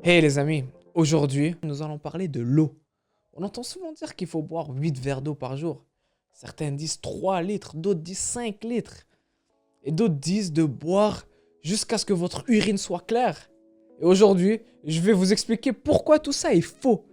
Hey les amis, aujourd'hui nous allons parler de l'eau. On entend souvent dire qu'il faut boire 8 verres d'eau par jour. Certains disent 3 litres, d'autres disent 5 litres. Et d'autres disent de boire jusqu'à ce que votre urine soit claire. Et aujourd'hui, je vais vous expliquer pourquoi tout ça est faux.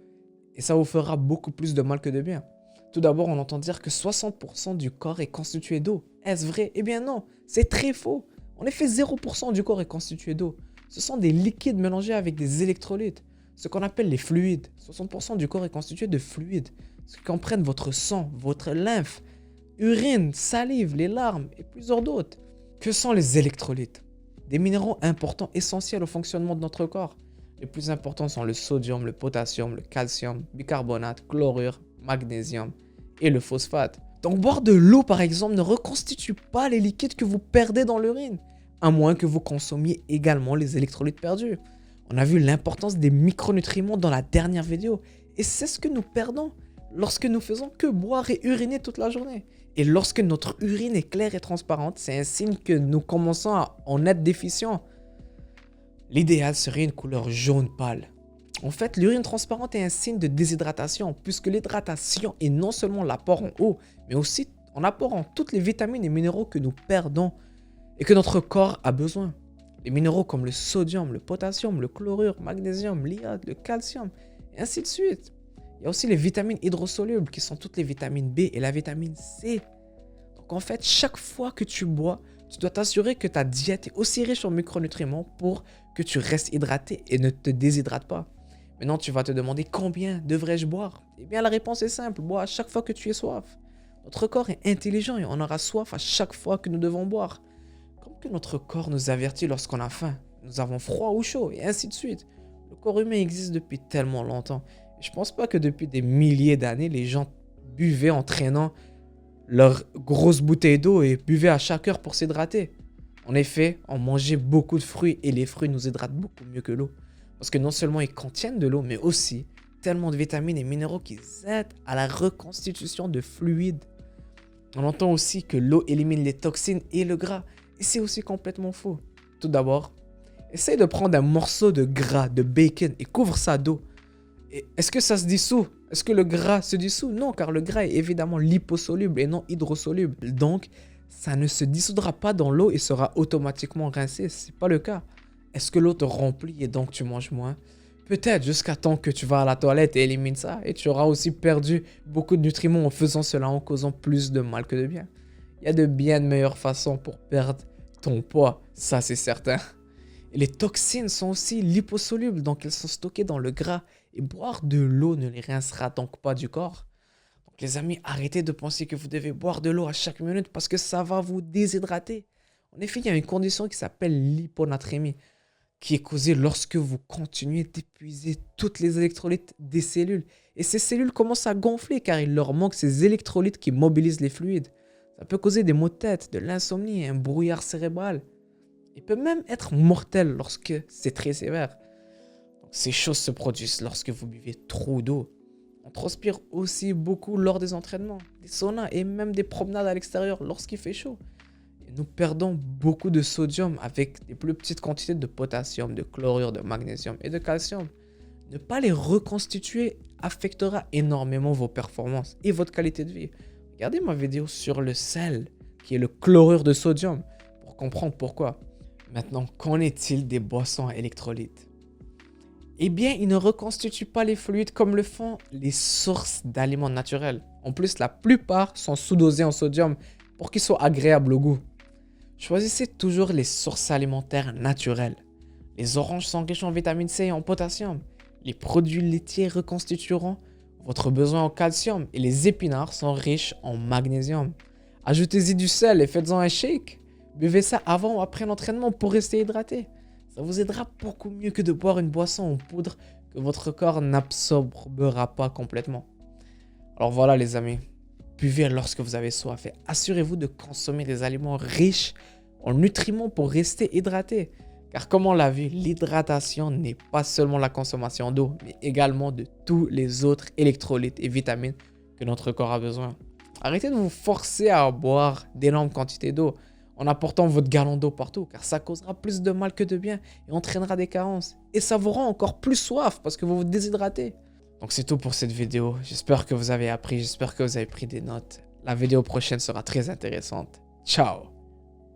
Et ça vous fera beaucoup plus de mal que de bien. Tout d'abord, on entend dire que 60% du corps est constitué d'eau. Est-ce vrai? Eh bien non, c'est très faux. En effet, 0% du corps est constitué d'eau. Ce sont des liquides mélangés avec des électrolytes, ce qu'on appelle les fluides. 60% du corps est constitué de fluides, ce qui comprennent votre sang, votre lymphe, urine, salive, les larmes et plusieurs d'autres. Que sont les électrolytes? Des minéraux importants, essentiels au fonctionnement de notre corps. Les plus importants sont le sodium, le potassium, le calcium, bicarbonate, chlorure, magnésium et le phosphate. Donc boire de l'eau par exemple ne reconstitue pas les liquides que vous perdez dans l'urine, à moins que vous consommiez également les électrolytes perdus. On a vu l'importance des micronutriments dans la dernière vidéo, et c'est ce que nous perdons lorsque nous faisons que boire et uriner toute la journée. Et lorsque notre urine est claire et transparente, c'est un signe que nous commençons à en être déficients. L'idéal serait une couleur jaune pâle. En fait, l'urine transparente est un signe de déshydratation, puisque l'hydratation est non seulement l'apport en eau, mais aussi en apport en toutes les vitamines et minéraux que nous perdons et que notre corps a besoin. Les minéraux comme le sodium, le potassium, le chlorure, magnésium, l'iode, le calcium, et ainsi de suite. Il y a aussi les vitamines hydrosolubles qui sont toutes les vitamines B et la vitamine C. Donc en fait, chaque fois que tu bois, tu dois t'assurer que ta diète est aussi riche en micronutriments pour que tu restes hydraté et ne te déshydrates pas. Maintenant, tu vas te demander combien devrais-je boire? Eh bien, la réponse est simple, bois à chaque fois que tu aies soif. Notre corps est intelligent et on aura soif à chaque fois que nous devons boire. Comme que notre corps nous avertit lorsqu'on a faim, nous avons froid ou chaud, et ainsi de suite. Le corps humain existe depuis tellement longtemps. Et je pense pas que depuis des milliers d'années, les gens buvaient en traînant leur grosse bouteille d'eau et buvaient à chaque heure pour s'hydrater. En effet, on mangeait beaucoup de fruits et les fruits nous hydratent beaucoup mieux que l'eau. Parce que non seulement ils contiennent de l'eau, mais aussi tellement de vitamines et minéraux qui aident à la reconstitution de fluides. On entend aussi que l'eau élimine les toxines et le gras. Et c'est aussi complètement faux. Tout d'abord, essaye de prendre un morceau de gras, de bacon et couvre ça d'eau. Est-ce que ça se dissout? Est-ce que le gras se dissout? Non, car le gras est évidemment liposoluble et non hydrosoluble. Donc, ça ne se dissoudra pas dans l'eau et sera automatiquement rincé. Ce n'est pas le cas. Est-ce que l'eau te remplit et donc tu manges moins? Peut-être jusqu'à temps que tu vas à la toilette et élimines ça. Et tu auras aussi perdu beaucoup de nutriments en faisant cela, en causant plus de mal que de bien. Il y a de bien meilleures façons pour perdre ton poids, ça c'est certain. Et les toxines sont aussi liposolubles, donc elles sont stockées dans le gras. Et boire de l'eau ne les rincera donc pas du corps. Donc les amis, arrêtez de penser que vous devez boire de l'eau à chaque minute parce que ça va vous déshydrater. En effet, il y a une condition qui s'appelle l'hyponatrémie, qui est causée lorsque vous continuez d'épuiser toutes les électrolytes des cellules. Et ces cellules commencent à gonfler car il leur manque ces électrolytes qui mobilisent les fluides. Ça peut causer des maux de tête, de l'insomnie, un brouillard cérébral. Il peut même être mortel lorsque c'est très sévère. Donc, ces choses se produisent lorsque vous buvez trop d'eau. On transpire aussi beaucoup lors des entraînements, des saunas et même des promenades à l'extérieur lorsqu'il fait chaud. Et nous perdons beaucoup de sodium avec des plus petites quantités de potassium, de chlorure, de magnésium et de calcium. Ne pas les reconstituer affectera énormément vos performances et votre qualité de vie. Regardez ma vidéo sur le sel, qui est le chlorure de sodium, pour comprendre pourquoi. Maintenant, qu'en est-il des boissons à électrolytes? Eh bien, ils ne reconstituent pas les fluides comme le font les sources d'aliments naturels. En plus, la plupart sont sous-dosés en sodium pour qu'ils soient agréables au goût. Choisissez toujours les sources alimentaires naturelles. Les oranges sont riches en vitamine C et en potassium. Les produits laitiers reconstitueront votre besoin en calcium et les épinards sont riches en magnésium. Ajoutez-y du sel et faites-en un shake. Buvez ça avant ou après l'entraînement pour rester hydraté. Ça vous aidera beaucoup mieux que de boire une boisson en poudre que votre corps n'absorbera pas complètement. Alors voilà les amis, buvez lorsque vous avez soif et assurez-vous de consommer des aliments riches en nutriments pour rester hydraté. Car comme on l'a vu, l'hydratation n'est pas seulement la consommation d'eau, mais également de tous les autres électrolytes et vitamines que notre corps a besoin. Arrêtez de vous forcer à boire d'énormes quantités d'eau. en apportant votre gallon d'eau partout, car ça causera plus de mal que de bien et entraînera des carences. Et ça vous rend encore plus soif parce que vous vous déshydratez. Donc c'est tout pour cette vidéo. J'espère que vous avez appris, j'espère que vous avez pris des notes. La vidéo prochaine sera très intéressante. Ciao!